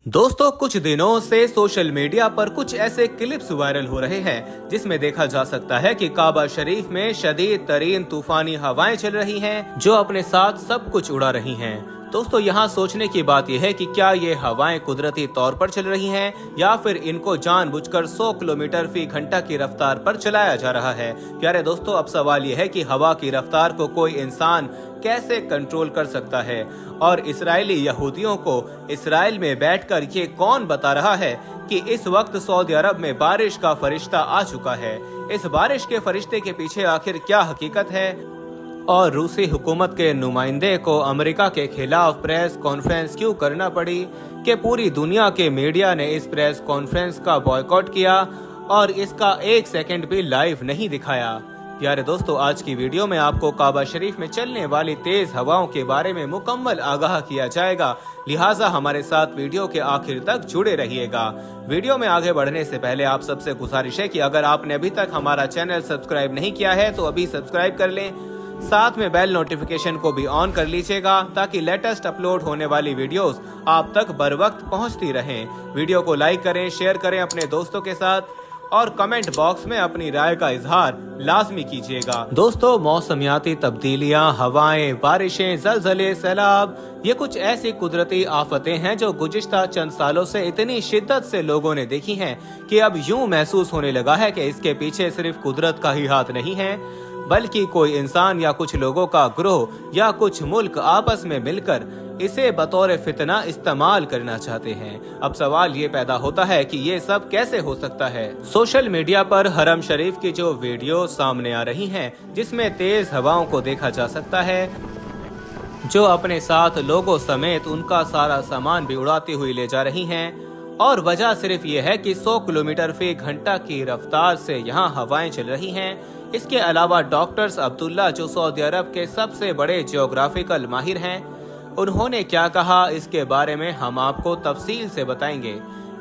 दोस्तों, कुछ दिनों से सोशल मीडिया पर कुछ ऐसे क्लिप्स वायरल हो रहे हैं जिसमें देखा जा सकता है कि काबा शरीफ में शदीद तरीन तूफानी हवाएं चल रही हैं जो अपने साथ सब कुछ उड़ा रही हैं। दोस्तों, यहाँ सोचने की बात यह है कि क्या ये हवाएं कुदरती तौर पर चल रही हैं या फिर इनको जानबूझकर 100 किलोमीटर फी घंटा की रफ्तार पर चलाया जा रहा है। प्यारे दोस्तों, अब सवाल ये है कि हवा की रफ्तार को कोई इंसान कैसे कंट्रोल कर सकता है, और इस्राएली यहूदियों को इस्राएल में बैठकर ये कौन बता रहा है कि इस वक्त सऊदी अरब में बारिश का फरिश्ता आ चुका है। इस बारिश के फरिश्ते के पीछे आखिर क्या हकीकत है, और रूसी हुकूमत के नुमाइंदे को अमेरिका के खिलाफ प्रेस कॉन्फ्रेंस क्यों करना पड़ी कि पूरी दुनिया के मीडिया ने इस प्रेस कॉन्फ्रेंस का बॉयकॉट किया और इसका एक सेकंड भी लाइव नहीं दिखाया। प्यारे दोस्तों, आज की वीडियो में आपको काबा शरीफ में चलने वाली तेज हवाओं के बारे में मुकम्मल आगाह किया जाएगा, लिहाजा हमारे साथ वीडियो के आखिर तक जुड़े रहिएगा। वीडियो में आगे बढ़ने से पहले आप सबसे गुजारिश है कि अगर आपने अभी तक हमारा चैनल सब्सक्राइब नहीं किया है तो अभी सब्सक्राइब कर लें, साथ में बेल नोटिफिकेशन को भी ऑन कर लीजिएगा ताकि लेटेस्ट अपलोड होने वाली वीडियोस आप तक बर वक्त पहुंचती रहें। वीडियो को लाइक करें, शेयर करें अपने दोस्तों के साथ और कमेंट बॉक्स में अपनी राय का इजहार लाजमी कीजिएगा। दोस्तों, मौसमियाती तब्दीलियां, हवाएं, बारिशें, जलजले, सैलाब, ये कुछ ऐसी कुदरती आफतें हैं जो गुज़िश्ता चंद सालों से इतनी शिद्दत से लोगों ने देखी हैं कि अब यूं महसूस होने लगा है कि इसके पीछे सिर्फ कुदरत का ही हाथ नहीं है, बल्कि कोई इंसान या कुछ लोगों का ग्रोह या कुछ मुल्क आपस में मिलकर इसे बतौर फितना इस्तेमाल करना चाहते हैं। अब सवाल ये पैदा होता है कि ये सब कैसे हो सकता है। सोशल मीडिया पर हरम शरीफ की जो वीडियो सामने आ रही हैं, जिसमें तेज हवाओं को देखा जा सकता है जो अपने साथ लोगों समेत उनका सारा सामान भी उड़ाती हुई ले जा रही हैं, और वजह सिर्फ ये है कि 100 किलोमीटर फी घंटा की रफ्तार से यहाँ हवाएं चल रही हैं। इसके अलावा डॉक्टर्स अब्दुल्ला, जो सऊदी अरब के सबसे बड़े जियोग्राफिकल माहिर हैं, उन्होंने क्या कहा इसके बारे में हम आपको तफसील से बताएंगे।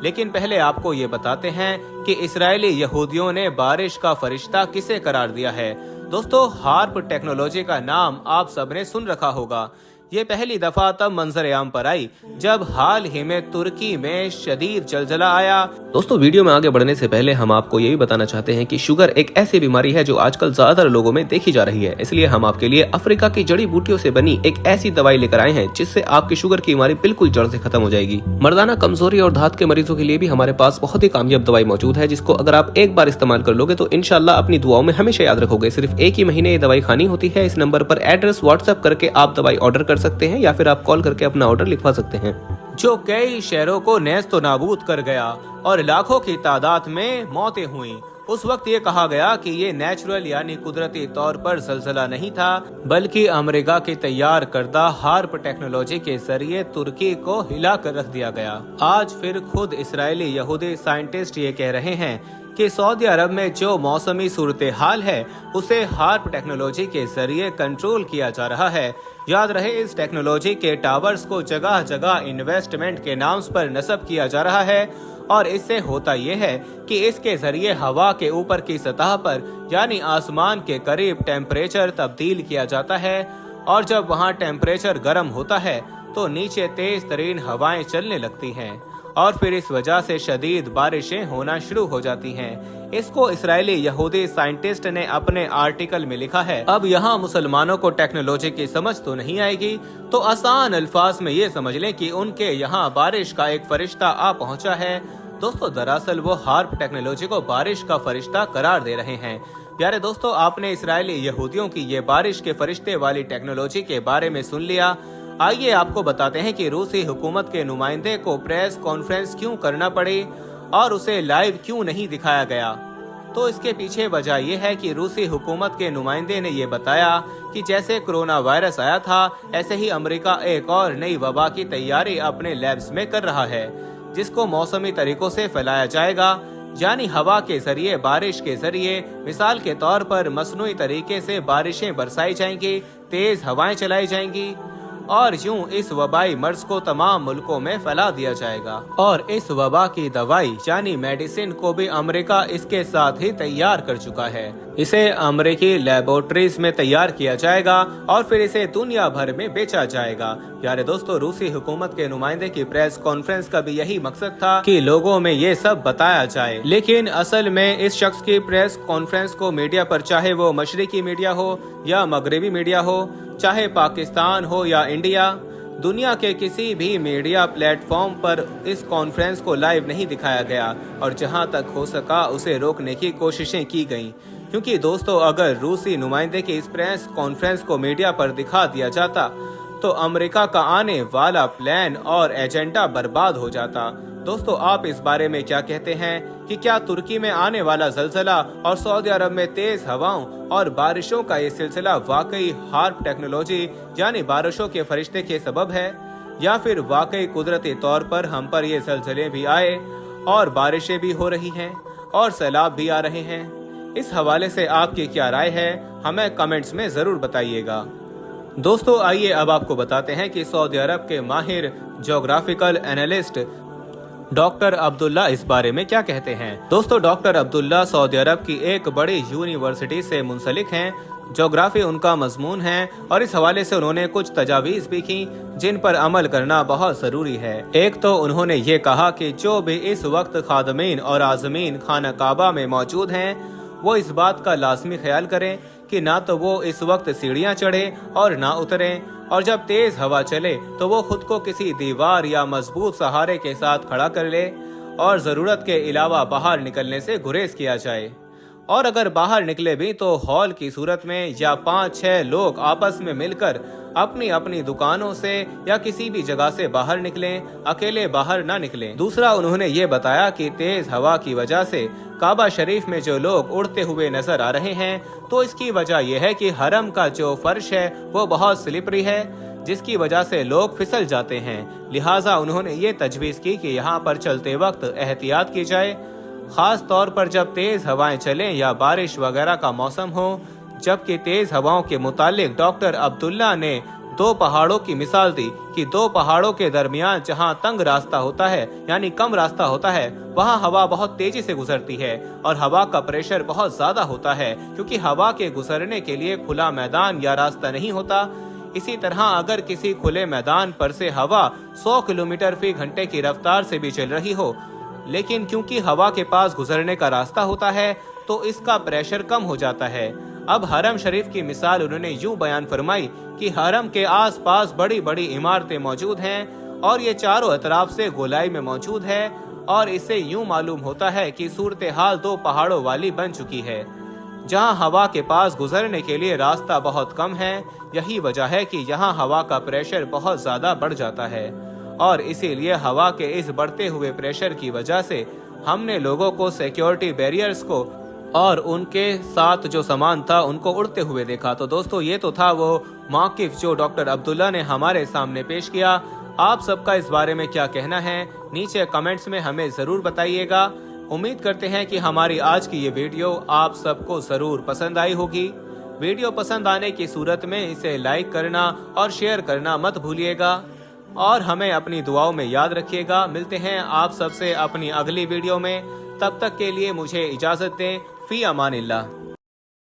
लेकिन पहले आपको ये बताते हैं कि इस्राएली यहूदियों ने बारिश का फरिश्ता किसे करार दिया है। दोस्तों, हार्प टेक्नोलॉजी का नाम आप सबने सुन रखा होगा। ये पहली दफा तब मंजर आम पर आई जब हाल ही में तुर्की में शदीद जलजला आया। दोस्तों, वीडियो में आगे बढ़ने से पहले हम आपको ये भी बताना चाहते हैं कि शुगर एक ऐसी बीमारी है जो आजकल ज्यादातर लोगों में देखी जा रही है। इसलिए हम आपके लिए अफ्रीका की जड़ी बूटियों से बनी एक ऐसी दवाई लेकर आए हैं जिससे आपकी शुगर की बीमारी बिल्कुल जड़ से खत्म हो जाएगी। मर्दाना कमजोरी और धात के मरीजों के लिए भी हमारे पास बहुत ही कामयाब दवाई मौजूद है, जिसको अगर आप एक बार इस्तेमाल कर लोगे तो इंशाल्लाह अपनी दुआओं में हमेशा याद रखोगे। सिर्फ एक ही महीने ये दवाई खानी होती है। इस नंबर पर एड्रेस व्हाट्सएप करके आप दवाई ऑर्डर कर सकते हैं या फिर आप कॉल करके अपना ऑर्डर लिखवा सकते हैं, जो कई शहरों को नेस्तो नाबूद कर गया और लाखों की तादाद में मौतें हुई। उस वक्त ये कहा गया कि ये नेचुरल यानी कुदरती तौर पर जलजला नहीं था, बल्कि अमेरिका की तैयार करदा हार्प टेक्नोलॉजी के जरिए तुर्की को हिला कर रख दिया गया। आज फिर खुद इस्राएली यहूदी साइंटिस्ट ये कह रहे हैं कि सऊदी अरब में जो मौसमी सूरत हाल है उसे हार्प टेक्नोलॉजी के जरिए कंट्रोल किया जा रहा है। याद रहे, इस टेक्नोलॉजी के टावर्स को जगह जगह इन्वेस्टमेंट के नाम पर नस्ब किया जा रहा है, और इससे होता यह है कि इसके जरिए हवा के ऊपर की सतह पर यानी आसमान के करीब टेम्परेचर तब्दील किया जाता है, और जब वहाँ टेम्परेचर गर्म होता है तो नीचे तेज तरीन हवाएं चलने लगती हैं, और फिर इस वजह से शदीद बारिशें होना शुरू हो जाती हैं। इसको इस्राएली यहूदी साइंटिस्ट ने अपने आर्टिकल में लिखा है। अब यहाँ मुसलमानों को टेक्नोलॉजी की समझ तो नहीं आएगी, तो आसान अल्फाज में ये समझ लें कि उनके यहाँ बारिश का एक फरिश्ता आ पहुँचा है। दोस्तों, दरअसल वो हार्प टेक्नोलॉजी को बारिश का फरिश्ता करार दे रहे हैं। प्यारे दोस्तों, आपने इस्राएली यहूदियों की ये बारिश के फरिश्ते वाली टेक्नोलॉजी के बारे में सुन लिया। आइए आपको बताते हैं कि रूसी हुकूमत के नुमाइंदे को प्रेस कॉन्फ्रेंस क्यों करना पड़ी और उसे लाइव क्यों नहीं दिखाया गया। तो इसके पीछे वजह यह है कि रूसी हुकूमत के नुमाइंदे ने ये बताया कि जैसे कोरोना वायरस आया था, ऐसे ही अमेरिका एक और नई वबा की तैयारी अपने लैब्स में कर रहा है, जिसको मौसमी तरीकों से फैलाया जाएगा, यानी हवा के जरिए, बारिश के जरिए। मिसाल के तौर पर मसनूई तरीके से बारिशें बरसाई जाएंगी, तेज हवाएं चलाई जाएंगी, और यूं इस वबाई मर्ज को तमाम मुल्कों में फैला दिया जाएगा। और इस वबा की दवाई यानी मेडिसिन को भी अमेरिका इसके साथ ही तैयार कर चुका है। इसे अमेरिकी लेबोरेटरीज में तैयार किया जाएगा और फिर इसे दुनिया भर में बेचा जाएगा। यार दोस्तों, रूसी हुकूमत के नुमाइंदे की प्रेस कॉन्फ्रेंस का भी यही मकसद था कि लोगों में ये सब बताया जाए। लेकिन असल में इस शख्स की प्रेस कॉन्फ्रेंस को मीडिया पर, चाहे वो मशरिकी मीडिया हो या मगरबी मीडिया हो, चाहे पाकिस्तान हो या इंडिया, दुनिया के किसी भी मीडिया प्लेटफॉर्म पर इस कॉन्फ्रेंस को लाइव नहीं दिखाया गया और जहां तक हो सका उसे रोकने की कोशिशें की गईं। क्योंकि दोस्तों, अगर रूसी नुमाइंदे की इस प्रेस कॉन्फ्रेंस को मीडिया पर दिखा दिया जाता तो अमेरिका का आने वाला प्लान और एजेंडा बर्बाद हो जाता। दोस्तों, आप इस बारे में क्या कहते हैं कि क्या तुर्की में आने वाला ज़लज़ला और सऊदी अरब में तेज हवाओं और बारिशों का ये सिलसिला वाकई हार्प टेक्नोलॉजी यानी बारिशों के फरिश्ते के सबब है, या फिर वाकई कुदरती तौर पर हम पर ये ज़लज़ले भी आए और बारिशें भी हो रही हैं और सैलाब भी आ रहे हैं? इस हवाले से आपकी क्या राय है, हमें कमेंट्स में जरूर बताइएगा। दोस्तों, आइए अब आपको बताते हैं कि सऊदी अरब के माहिर ज्योग्राफिकल एनालिस्ट डॉक्टर अब्दुल्ला इस बारे में क्या कहते हैं। दोस्तों, डॉक्टर अब्दुल्ला सऊदी अरब की एक बड़ी यूनिवर्सिटी से मुंसलिक हैं। ज्योग्राफी उनका मजमून है और इस हवाले से उन्होंने कुछ तजावीज़ भी की जिन पर अमल करना बहुत ज़रूरी है। एक तो उन्होंने ये कहा कि जो भी इस वक्त खादमीन और आज़मीन खाना काबा में मौजूद हैं वो इस बात का लाजमी ख्याल करें कि ना तो वो इस वक्त सीढ़ियाँ चढ़े और ना उतरें, और जब तेज हवा चले तो वो खुद को किसी दीवार या मजबूत सहारे के साथ खड़ा कर ले और ज़रूरत के अलावा बाहर निकलने से गुरेज किया जाए। और अगर बाहर निकले भी तो हॉल की सूरत में या 5-6 लोग आपस में मिलकर अपनी अपनी दुकानों से या किसी भी जगह से बाहर निकलें, अकेले बाहर ना निकलें। दूसरा, उन्होंने ये बताया कि तेज हवा की वजह से काबा शरीफ में जो लोग उड़ते हुए नजर आ रहे हैं तो इसकी वजह यह है कि हरम का जो फर्श है वो बहुत स्लिपरी है, जिसकी वजह से लोग फिसल जाते हैं। लिहाजा उन्होंने ये तजवीज़ की कि यहाँ पर चलते वक्त एहतियात की जाए, खास तौर पर जब तेज हवाएं चलें या बारिश वगैरह का मौसम हो। जबकि तेज हवाओं के मुतालिक डॉक्टर अब्दुल्ला ने 2 पहाड़ों की मिसाल दी कि 2 पहाड़ों के दरमियान जहां तंग रास्ता होता है यानी कम रास्ता होता है, वहां हवा बहुत तेजी से गुजरती है और हवा का प्रेशर बहुत ज्यादा होता है, क्योंकि हवा के गुजरने के लिए खुला मैदान या रास्ता नहीं होता। इसी तरह अगर किसी खुले मैदान पर से हवा 100 किलोमीटर फी घंटे की रफ्तार से भी चल रही हो, लेकिन क्योंकि हवा के पास गुजरने का रास्ता होता है तो इसका प्रेशर कम हो जाता है। अब हरम शरीफ की मिसाल उन्होंने यूं बयान फरमाई कि हरम के आसपास बड़ी बड़ी इमारतें मौजूद हैं और ये चारों अतराफ से गोलाई में मौजूद है, और इससे यूं मालूम होता है कि सूरत हाल 2 पहाड़ों वाली बन चुकी है, जहां हवा के पास गुजरने के लिए रास्ता बहुत कम है। यही वजह है कि यहाँ हवा का प्रेशर बहुत ज्यादा बढ़ जाता है, और इसीलिए हवा के इस बढ़ते हुए प्रेशर की वजह से हमने लोगों को सिक्योरिटी बैरियर्स को और उनके साथ जो सामान था उनको उड़ते हुए देखा। तो दोस्तों, ये तो था वो मौक़िफ़ जो डॉक्टर अब्दुल्ला ने हमारे सामने पेश किया। आप सबका इस बारे में क्या कहना है, नीचे कमेंट्स में हमें ज़रूर बताइएगा। उम्मीद करते हैं कि हमारी आज की ये वीडियो आप सबको ज़रूर पसंद आई होगी। वीडियो पसंद आने की सूरत में इसे लाइक करना और शेयर करना मत भूलिएगा, और हमें अपनी दुआओं में याद रखिएगा। मिलते हैं आप सबसे अपनी अगली वीडियो में, तब तक के लिए मुझे इजाज़त दें। फी अमानिल्लाह।